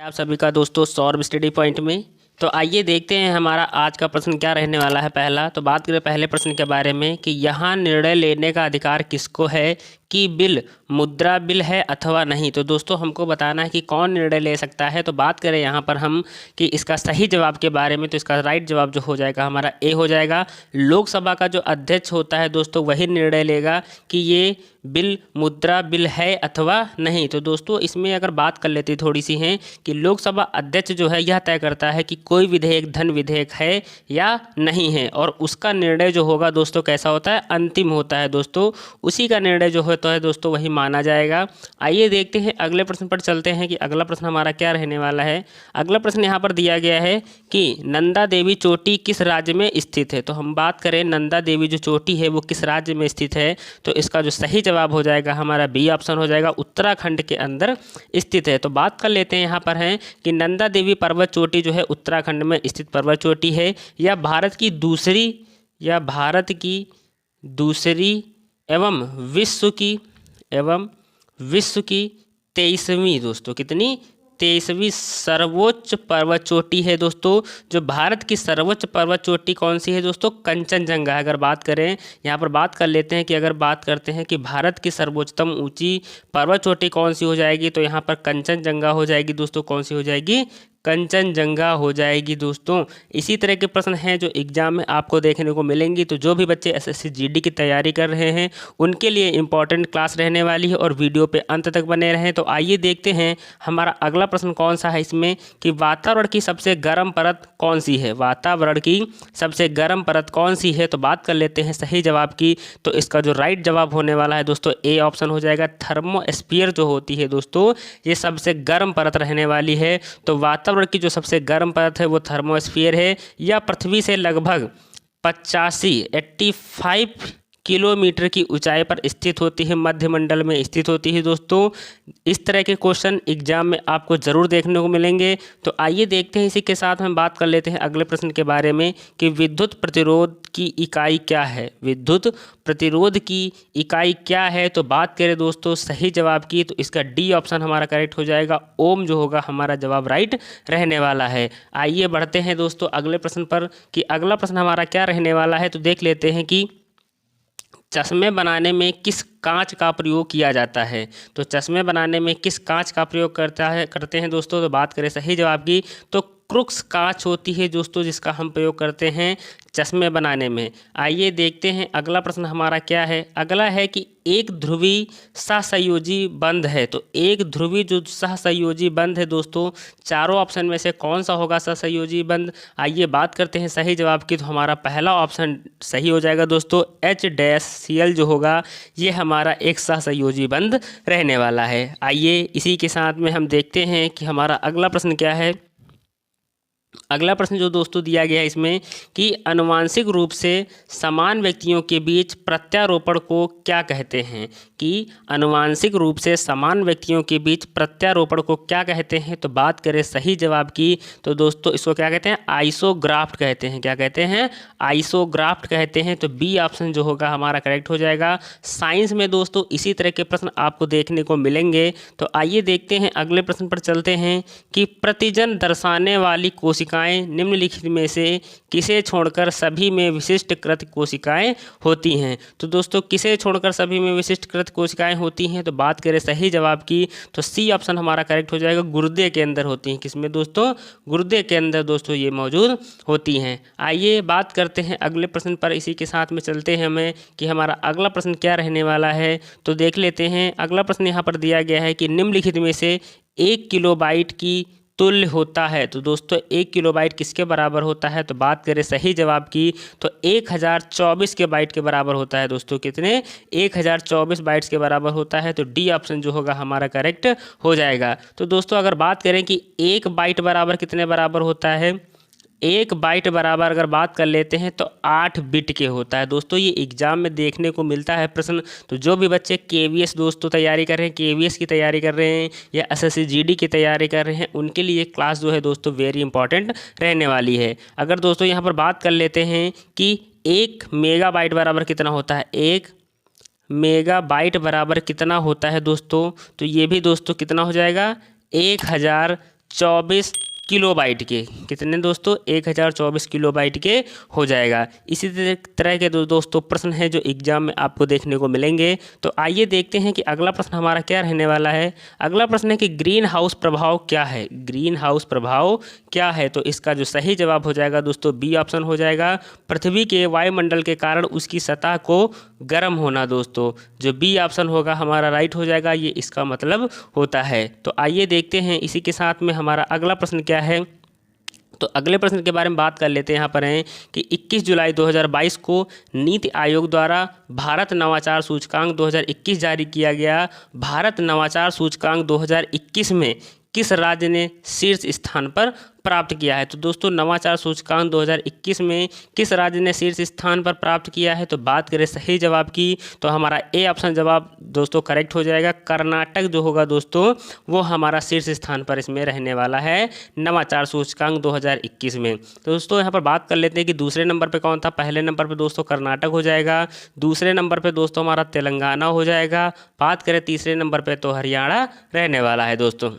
आप सभी का दोस्तों सौरभ स्टडी पॉइंट में। तो आइए देखते हैं हमारा आज का प्रश्न क्या रहने वाला है। पहला तो बात करें पहले प्रश्न के बारे में कि यहाँ निर्णय लेने का अधिकार किसको है कि बिल मुद्रा बिल है अथवा नहीं। तो दोस्तों हमको बताना है कि कौन निर्णय ले सकता है। तो बात करें यहाँ पर हम कि इसका सही जवाब के बारे में, तो इसका राइट जवाब जो हो जाएगा हमारा ए हो जाएगा। लोकसभा का जो अध्यक्ष होता है दोस्तों वही निर्णय लेगा कि ये बिल मुद्रा बिल है अथवा नहीं। तो दोस्तों इसमें अगर बात कर लेते थोड़ी सी हैं कि लोकसभा अध्यक्ष जो है यह तय करता है कि कोई विधेयक धन विधेयक है या नहीं है, और उसका निर्णय जो होगा दोस्तों कैसा होता है, अंतिम होता है दोस्तों। उसी का निर्णय जो होता है दोस्तों वही माना जाएगा। आइए देखते हैं अगले प्रश्न पर चलते हैं कि अगला प्रश्न हमारा क्या रहने वाला है। अगला प्रश्न यहाँ पर दिया गया है कि नंदा देवी चोटी किस राज्य में स्थित है। तो हम बात करें नंदा देवी जो चोटी है वो किस राज्य में स्थित है, तो इसका जो सही जवाब हो जाएगा हमारा बी ऑप्शन हो जाएगा, उत्तराखंड के अंदर स्थित है। तो बात कर लेते हैं यहाँ पर है कि नंदा देवी पर्वत चोटी जो है उत्तराखंड में स्थित पर्वत चोटी है, या भारत की दूसरी एवं विश्व की 23वीं दोस्तों कितनी 23वीं सर्वोच्च पर्वत चोटी है दोस्तों। जो भारत की सर्वोच्च पर्वत चोटी कौन सी है दोस्तों, कंचनजंगा। अगर बात करें यहाँ पर बात कर लेते हैं कि अगर बात करते हैं कि भारत की सर्वोच्चतम ऊंची पर्वत चोटी कौन सी हो जाएगी, तो यहाँ पर कंचनजंगा हो जाएगी दोस्तों। कौन सी हो जाएगी, कंचनजंगा हो जाएगी दोस्तों। इसी तरह के प्रश्न हैं जो एग्जाम में आपको देखने को मिलेंगी। तो जो भी बच्चे एसएससी जीडी की तैयारी कर रहे हैं उनके लिए इंपॉर्टेंट क्लास रहने वाली है, और वीडियो पे अंत तक बने रहें। तो आइए देखते हैं हमारा अगला प्रश्न कौन सा है इसमें कि वातावरण की सबसे गर्म परत कौन सी है। वातावरण की सबसे गर्म परत कौन सी है, तो बात कर लेते हैं सही जवाब की। तो इसका जो राइट जवाब होने वाला है दोस्तों ए ऑप्शन हो जाएगा। थर्मोस्फीयर जो होती है दोस्तों ये सबसे गर्म परत रहने वाली है। तो वातावरण की जो सबसे गर्म परत है वो थर्मोस्फीयर है, या पृथ्वी से लगभग 85 किलोमीटर की ऊंचाई पर स्थित होती है, मध्यमंडल में स्थित होती है दोस्तों। इस तरह के क्वेश्चन एग्जाम में आपको ज़रूर देखने को मिलेंगे। तो आइए देखते हैं, इसी के साथ हम बात कर लेते हैं अगले प्रश्न के बारे में कि विद्युत प्रतिरोध की इकाई क्या है। विद्युत प्रतिरोध की इकाई क्या है, तो बात करें दोस्तों सही जवाब की, तो इसका डी ऑप्शन हमारा करेक्ट हो जाएगा। ओम जो होगा हमारा जवाब राइट रहने वाला है। आइए बढ़ते हैं दोस्तों अगले प्रश्न पर कि अगला प्रश्न हमारा क्या रहने वाला है। तो देख लेते हैं कि चश्मे बनाने में किस कांच का प्रयोग किया जाता है। तो चश्मे बनाने में किस कांच का प्रयोग करते हैं दोस्तों। तो बात करें सही जवाब की, तो क्रुक्स कांच होती है दोस्तों जिसका हम प्रयोग करते हैं चश्मे बनाने में। आइए देखते हैं अगला प्रश्न हमारा क्या है। अगला है कि एक ध्रुवी सहसंयोजी बंध है। तो एक ध्रुवी जो सहसंयोजी बंध है दोस्तों, चारों ऑप्शन में से कौन सा होगा सहसंयोजी बंध। आइए बात करते हैं सही जवाब की, तो हमारा पहला ऑप्शन सही हो जाएगा दोस्तों। HCl जो होगा ये हमारा एक सहसंयोजी बंध रहने वाला है। आइए इसी के साथ में हम देखते हैं कि हमारा अगला प्रश्न क्या है। अगला प्रश्न जो दोस्तों दिया गया है इसमें कि आनुवांशिक रूप से समान व्यक्तियों के बीच प्रत्यारोपण को क्या कहते हैं। कि आनुवांशिक रूप से समान व्यक्तियों के बीच प्रत्यारोपण को क्या कहते हैं। तो बात करें सही जवाब की, तो दोस्तों इसको क्या कहते हैं, आइसोग्राफ्ट कहते हैं। क्या कहते हैं, आइसोग्राफ्ट कहते हैं। तो बी ऑप्शन जो होगा हमारा करेक्ट हो जाएगा। साइंस में दोस्तों इसी तरह के प्रश्न आपको देखने को मिलेंगे। तो आइए देखते हैं अगले प्रश्न पर चलते हैं कि प्रतिजन दर्शाने वाली कोशिकाएं निम्नलिखित में से किसे छोड़कर सभी में विशिष्ट कृत कोशिकाएं होती हैं। तो दोस्तों किसे छोड़कर सभी में विशिष्ट कृत कोशिकाएं होती हैं, तो बात करें सही जवाब की, तो सी ऑप्शन हमारा करेक्ट हो जाएगा। गुर्दे के अंदर होती हैं। किसमें दोस्तों, गुर्दे के अंदर दोस्तों ये मौजूद होती हैं। आइए बात करते हैं अगले प्रश्न पर, इसी के साथ में चलते हैं हमें कि हमारा अगला प्रश्न क्या रहने वाला है। तो देख लेते हैं अगला प्रश्न यहाँ पर दिया गया है कि निम्नलिखित में से 1 किलोबाइट की तुल्य होता है। तो दोस्तों 1 किलोबाइट किसके बराबर होता है। तो बात करें सही जवाब की, तो 1024 के बाइट के बराबर होता है दोस्तों। कितने, 1024 बाइट्स के बराबर होता है। तो डी ऑप्शन जो होगा हमारा करेक्ट हो जाएगा। तो दोस्तों अगर बात करें कि 1 बाइट बराबर कितने बराबर होता है, 1 बाइट बराबर अगर बात कर लेते हैं तो 8 बिट के होता है दोस्तों। ये एग्जाम में देखने को मिलता है प्रश्न। तो जो भी बच्चे KVS दोस्तों तैयारी कर रहे हैं, KVS की तैयारी कर रहे हैं या SSC GD की तैयारी कर रहे हैं, उनके लिए क्लास जो है दोस्तों वेरी इंपॉर्टेंट रहने वाली है। अगर दोस्तों यहाँ पर बात कर लेते हैं कि 1 मेगाबाइट बराबर कितना होता है, 1 मेगाबाइट बराबर कितना होता है दोस्तों, तो ये भी दोस्तों कितना हो जाएगा, 1000 1024 किलोबाइट के, कितने दोस्तों 1024 किलोबाइट के हो जाएगा। इसी तरह के दोस्तों प्रश्न है जो एग्जाम में आपको देखने को मिलेंगे। तो आइए देखते हैं कि अगला प्रश्न हमारा क्या रहने वाला है। अगला प्रश्न है कि ग्रीन हाउस प्रभाव क्या है। ग्रीन हाउस प्रभाव क्या है, तो इसका जो सही जवाब हो जाएगा दोस्तों बी ऑप्शन हो जाएगा, पृथ्वी के वायुमंडल के कारण उसकी सतह को गर्म होना। दोस्तों जो बी ऑप्शन होगा हमारा राइट हो जाएगा, ये इसका मतलब होता है। तो आइए देखते हैं इसी के साथ में हमारा अगला प्रश्न क्या है। तो अगले प्रश्न के बारे में बात कर लेते हैं। यहाँ पर हैं कि 21 जुलाई 2022 को नीति आयोग द्वारा भारत नवाचार सूचकांक 2021 जारी किया गया। भारत नवाचार सूचकांक 2021 में किस राज्य ने शीर्ष स्थान पर प्राप्त किया है। तो दोस्तों नवाचार सूचकांक 2021 में किस राज्य ने शीर्ष स्थान पर प्राप्त किया है, तो बात करें सही जवाब की तो हमारा ए ऑप्शन जवाब दोस्तों करेक्ट हो जाएगा। कर्नाटक जो होगा दोस्तों वो हमारा शीर्ष स्थान पर इसमें रहने वाला है नवाचार सूचकांक 2021 में। तो दोस्तों यहाँ पर बात कर लेते हैं कि दूसरे नंबर पर कौन था। पहले नंबर पर दोस्तों कर्नाटक हो जाएगा, दूसरे नंबर पर दोस्तों हमारा तेलंगाना हो जाएगा, बात करें तीसरे नंबर पर तो हरियाणा रहने वाला है। दोस्तों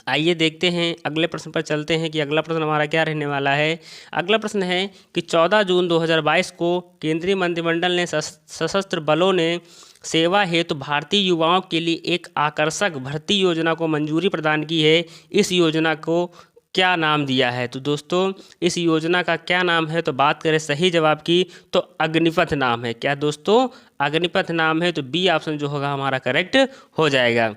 आइए देखते हैं अगले प्रश्न पर चलते हैं कि अगला प्रश्न हमारा क्या रहने वाला है। अगला प्रश्न है कि 14 जून 2022 को केंद्रीय मंत्रिमंडल ने सशस्त्र बलों ने सेवा हेतु भारतीय युवाओं के लिए एक आकर्षक भर्ती योजना को मंजूरी प्रदान की है। इस योजना को क्या नाम दिया है। तो दोस्तों इस योजना का क्या नाम है, तो बात करें सही जवाब की तो अग्निपथ नाम है। क्या दोस्तों अग्निपथ नाम है, तो बी ऑप्शन जो होगा हमारा करेक्ट हो जाएगा।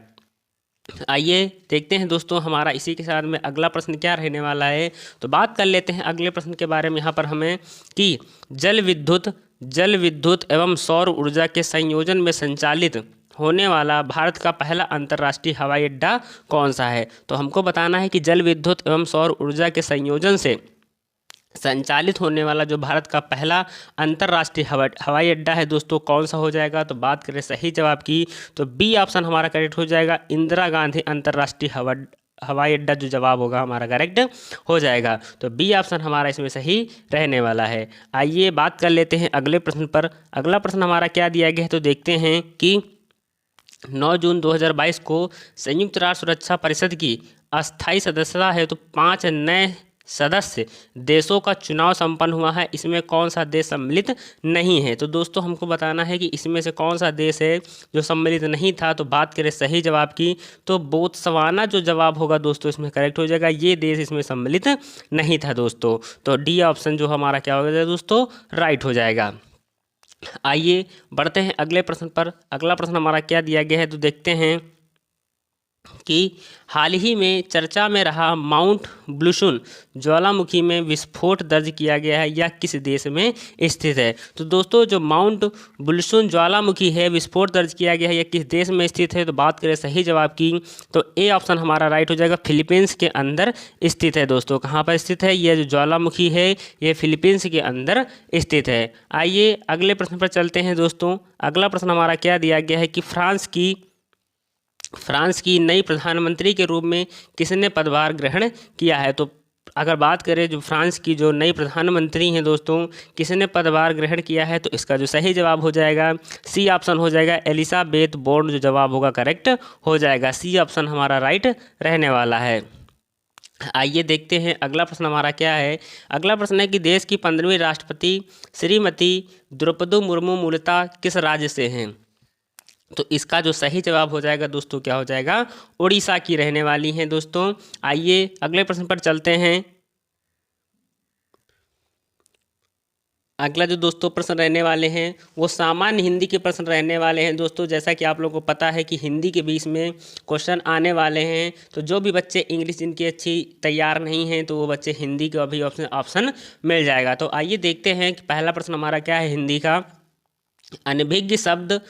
आइए देखते हैं दोस्तों हमारा इसी के साथ में अगला प्रश्न क्या रहने वाला है। तो बात कर लेते हैं अगले प्रश्न के बारे में। यहाँ पर हमें कि जल विद्युत एवं सौर ऊर्जा के संयोजन में संचालित होने वाला भारत का पहला अंतर्राष्ट्रीय हवाई अड्डा कौन सा है। तो हमको बताना है कि जल विद्युत एवं सौर ऊर्जा के संयोजन से संचालित होने वाला जो भारत का पहला अंतर्राष्ट्रीय हवाई अड्डा है दोस्तों कौन सा हो जाएगा। तो बात करें सही जवाब की तो बी ऑप्शन हमारा करेक्ट हो जाएगा, इंदिरा गांधी अंतर्राष्ट्रीय हवाई अड्डा जो जवाब होगा हमारा करेक्ट हो जाएगा। तो बी ऑप्शन हमारा इसमें सही रहने वाला है। आइए बात कर लेते हैं अगले प्रश्न पर। अगला प्रश्न हमारा क्या दिया गया है, तो देखते हैं कि 9 जून 2022 को संयुक्त राष्ट्र सुरक्षा परिषद की अस्थायी सदस्यता हेतु 5 नए सदस्य देशों का चुनाव संपन्न हुआ है। इसमें कौन सा देश सम्मिलित नहीं है। तो दोस्तों हमको बताना है कि इसमें से कौन सा देश है जो सम्मिलित नहीं था। तो बात करें सही जवाब की तो बोत्सवाना जो जवाब होगा दोस्तों इसमें करेक्ट हो जाएगा, ये देश इसमें सम्मिलित नहीं था दोस्तों। तो डी ऑप्शन जो हमारा क्या हो जाएगा दोस्तों राइट हो जाएगा। आइए बढ़ते हैं अगले प्रश्न पर। अगला प्रश्न हमारा क्या दिया गया है, तो देखते हैं कि हाल ही में चर्चा में रहा माउंट ब्लूसुन ज्वालामुखी में विस्फोट दर्ज किया गया है, यह किस देश में स्थित है। तो दोस्तों जो माउंट ब्लूसुन ज्वालामुखी है विस्फोट दर्ज किया गया है, यह किस देश में स्थित है। तो बात करें सही जवाब की तो ए ऑप्शन हमारा राइट हो जाएगा, फिलीपींस के अंदर स्थित है। दोस्तों कहाँ पर स्थित है, यह जो ज्वालामुखी है ये फिलीपींस के अंदर स्थित है। आइए अगले प्रश्न पर चलते हैं दोस्तों। अगला प्रश्न हमारा क्या दिया गया है कि फ्रांस की नई प्रधानमंत्री के रूप में किसने पदभार ग्रहण किया है। तो अगर बात करें जो फ्रांस की जो नई प्रधानमंत्री हैं दोस्तों किसने पदभार ग्रहण किया है, तो इसका जो सही जवाब हो जाएगा सी ऑप्शन हो जाएगा, एलिजाबेथ बोर्न जो जवाब होगा करेक्ट हो जाएगा। सी ऑप्शन हमारा राइट रहने वाला है। आइए देखते हैं अगला प्रश्न हमारा क्या है। अगला प्रश्न है कि देश की 15वीं राष्ट्रपति श्रीमती द्रौपदी मुर्मू मूलतः किस राज्य से हैं। तो इसका जो सही जवाब हो जाएगा दोस्तों क्या हो जाएगा, उड़ीसा की रहने वाली हैं दोस्तों। आइए अगले प्रश्न पर चलते हैं। अगला जो दोस्तों प्रश्न रहने वाले हैं वो सामान्य हिंदी के प्रश्न रहने वाले हैं दोस्तों। जैसा कि आप लोगों को पता है कि हिंदी के बीच में क्वेश्चन आने वाले हैं, तो जो भी बच्चे इंग्लिश जिनकी अच्छी तैयार नहीं हैं तो वो बच्चे हिंदी का भी ऑप्शन मिल जाएगा। तो आइए देखते हैं कि पहला प्रश्न हमारा क्या है हिंदी का, अनभिज्ञ शब्द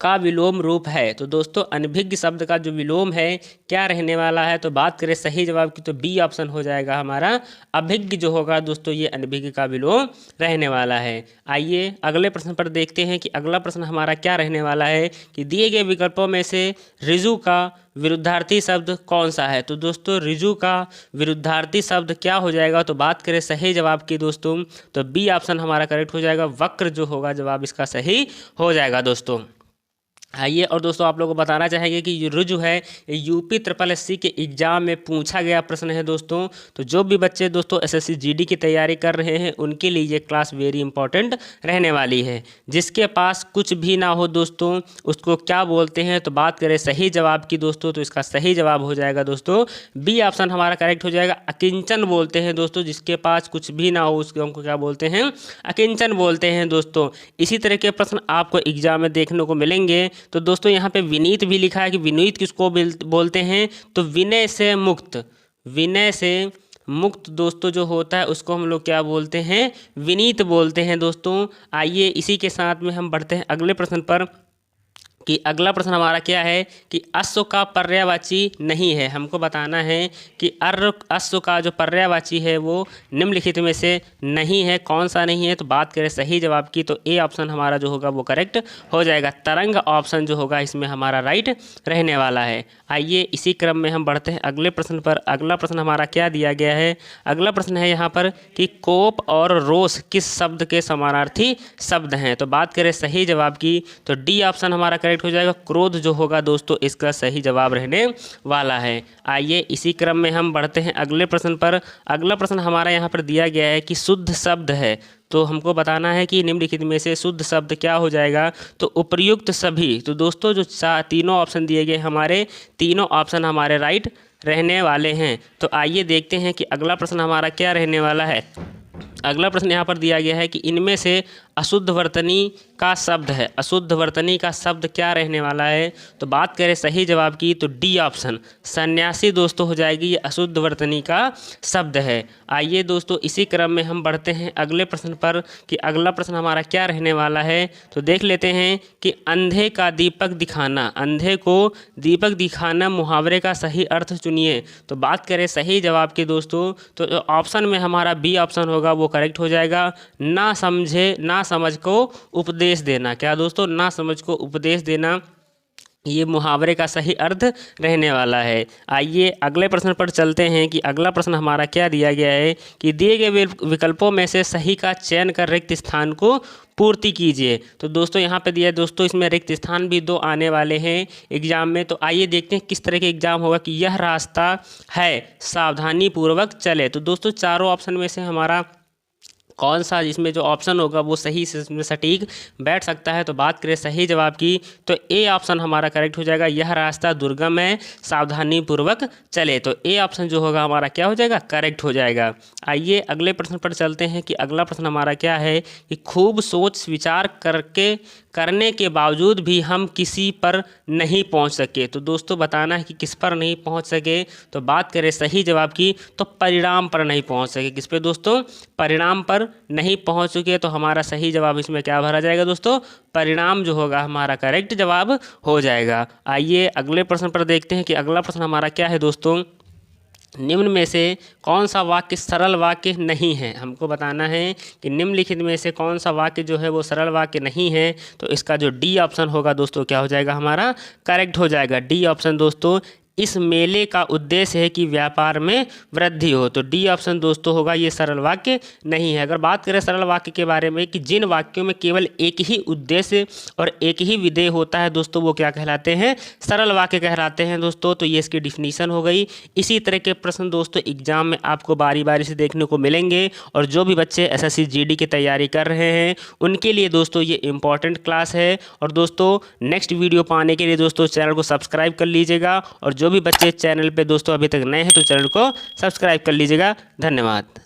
का विलोम रूप है। तो दोस्तों अनभिज्ञ शब्द का जो विलोम है क्या रहने वाला है। तो बात करें सही जवाब की तो बी ऑप्शन हो जाएगा हमारा, अभिज्ञ जो होगा दोस्तों ये अनभिज्ञ का विलोम रहने वाला है। आइए अगले प्रश्न पर देखते हैं कि अगला प्रश्न हमारा क्या रहने वाला है कि दिए गए विकल्पों में से ऋजु का विरुद्धार्थी शब्द कौन सा है। तो दोस्तों ऋजु का विरुद्धार्थी शब्द क्या हो जाएगा। तो बात करें सही जवाब की दोस्तों तो बी ऑप्शन हमारा करेक्ट हो जाएगा, वक्र जो होगा जवाब इसका सही हो जाएगा दोस्तों। आइए और दोस्तों आप लोगों को बताना चाहेंगे कि ये जो है यूपी ट्रिपल एससी के एग्ज़ाम में पूछा गया प्रश्न है दोस्तों। तो जो भी बच्चे दोस्तों एसएससी जीडी की तैयारी कर रहे हैं उनके लिए ये क्लास वेरी इंपॉर्टेंट रहने वाली है। जिसके पास कुछ भी ना हो दोस्तों उसको क्या बोलते हैं, तो बात करें सही जवाब की दोस्तों, तो इसका सही जवाब हो जाएगा दोस्तों बी ऑप्शन हमारा करेक्ट हो जाएगा। अकिंचन बोलते हैं दोस्तों, जिसके पास कुछ भी ना हो उसको हमको क्या बोलते हैं, अकिंचन बोलते हैं दोस्तों। इसी तरह के प्रश्न आपको एग्जाम में देखने को मिलेंगे। तो दोस्तों यहाँ पे विनीत भी लिखा है कि विनीत किसको बोलते हैं, तो विनय से मुक्त, विनय से मुक्त दोस्तों जो होता है उसको हम लोग क्या बोलते हैं, विनीत बोलते हैं दोस्तों। आइए इसी के साथ में हम बढ़ते हैं अगले प्रश्न पर कि अगला प्रश्न हमारा क्या है कि अश्व का पर्यायवाची नहीं है। हमको बताना है कि अश्व का जो पर्यायवाची है वो निम्नलिखित में से नहीं है, कौन सा नहीं है। तो बात करें सही जवाब की तो ए ऑप्शन हमारा जो होगा वो करेक्ट हो जाएगा। तरंग ऑप्शन जो होगा इसमें हमारा राइट रहने वाला है। आइए इसी क्रम में हम बढ़ते हैं अगले प्रश्न पर। अगला प्रश्न हमारा क्या दिया गया है, अगला प्रश्न है यहाँ पर कि कोप और रोष किस शब्द के समानार्थी शब्द हैं। तो बात करें सही जवाब की तो डी ऑप्शन हमारा हो जाएगा। क्रोध जो होगा दोस्तों इसका सही जवाब रहने वाला है। आइए इसी क्रम में हम बढ़ते हैं अगले प्रश्न पर। अगला प्रश्न हमारा यहाँ पर दिया गया है कि शुद्ध शब्द है। तो हमको बताना है कि निम्नलिखित में से शुद्ध शब्द क्या हो जाएगा, तो उपर्युक्त सभी। तो दोस्तों जो तीनों ऑप्शन दिए गए हमारे तीनों ऑप्शन हमारे राइट रहने वाले हैं। तो आइए देखते हैं कि अगला प्रश्न हमारा क्या रहने वाला है। अगला प्रश्न यहाँ पर दिया गया है कि इनमें से अशुद्ध वर्तनी का शब्द है, अशुद्ध वर्तनी का शब्द क्या रहने वाला है। तो बात करें सही जवाब की तो डी ऑप्शन सन्यासी दोस्तों हो जाएगी, ये अशुद्ध वर्तनी का शब्द है। आइए दोस्तों इसी क्रम में हम बढ़ते हैं अगले प्रश्न पर कि अगला प्रश्न हमारा क्या रहने वाला है। तो देख लेते हैं कि अंधे का दीपक दिखाना, अंधे को दीपक दिखाना मुहावरे का सही अर्थ चुनिए। तो बात करें सही जवाब की दोस्तों तो ऑप्शन में हमारा बी ऑप्शन होगा वो करेक्ट हो जाएगा। ना समझ को उपदेश देना, क्या दोस्तों, ना समझ को उपदेश देना, ये मुहावरे का सही अर्थ रहने वाला है। आइए अगले प्रश्न पर चलते हैं कि अगला प्रश्न हमारा क्या दिया गया है कि दिए गए विकल्पों में से सही का चयन कर रिक्त स्थान को पूर्ति कीजिए। तो दोस्तों यहाँ पे दिया है दोस्तों, इसमें रिक्त स्थान भी 2 आने वाले हैं एग्जाम में। तो आइए देखते हैं किस तरह के एग्जाम होगा कि यह रास्ता है सावधानी पूर्वक चले। तो दोस्तों चारों ऑप्शन में से हमारा कौन सा इसमें जो ऑप्शन होगा वो सही से इसमें सटीक बैठ सकता है। तो बात करें सही जवाब की तो ए ऑप्शन हमारा करेक्ट हो जाएगा। यह रास्ता दुर्गम है सावधानी पूर्वक चले। तो ए ऑप्शन जो होगा हमारा क्या हो जाएगा, करेक्ट हो जाएगा। आइए अगले प्रश्न पर चलते हैं कि अगला प्रश्न हमारा क्या है कि खूब सोच विचार करने के बावजूद भी हम किसी पर नहीं पहुंच सके। तो दोस्तों बताना है कि किस पर नहीं पहुंच सके। तो बात करें सही जवाब की तो परिणाम पर नहीं पहुंच सके। किस पे दोस्तों, परिणाम पर नहीं पहुंच चुके। तो हमारा सही जवाब इसमें क्या भरा जाएगा दोस्तों, परिणाम जो होगा हमारा करेक्ट जवाब हो जाएगा। आइए अगले प्रश्न पर देखते हैं कि अगला प्रश्न हमारा क्या है दोस्तों, निम्न में से कौन सा वाक्य सरल वाक्य नहीं है। हमको बताना है कि निम्नलिखित में से कौन सा वाक्य जो है वो सरल वाक्य नहीं है। तो इसका जो डी ऑप्शन होगा दोस्तों क्या हो जाएगा, हमारा करेक्ट हो जाएगा। डी ऑप्शन दोस्तों, इस मेले का उद्देश्य है कि व्यापार में वृद्धि हो। तो डी ऑप्शन दोस्तों होगा ये सरल वाक्य नहीं है। अगर बात करें सरल वाक्य के बारे में कि जिन वाक्यों में केवल एक ही उद्देश्य और एक ही विधेय होता है दोस्तों वो क्या कहलाते हैं, सरल वाक्य कहलाते हैं दोस्तों। तो ये इसकी डिफिनीशन हो गई। इसी तरह के प्रश्न दोस्तों एग्जाम में आपको बारी बारी से देखने को मिलेंगे। और जो भी बच्चे एसएससी जीडी की तैयारी कर रहे हैं उनके लिए दोस्तों ये इंपॉर्टेंट क्लास है। और दोस्तों नेक्स्ट वीडियो पाने के लिए दोस्तों चैनल को सब्सक्राइब कर लीजिएगा। और जो भी बच्चे चैनल पे दोस्तों अभी तक नए हैं तो चैनल को सब्सक्राइब कर लीजिएगा। धन्यवाद।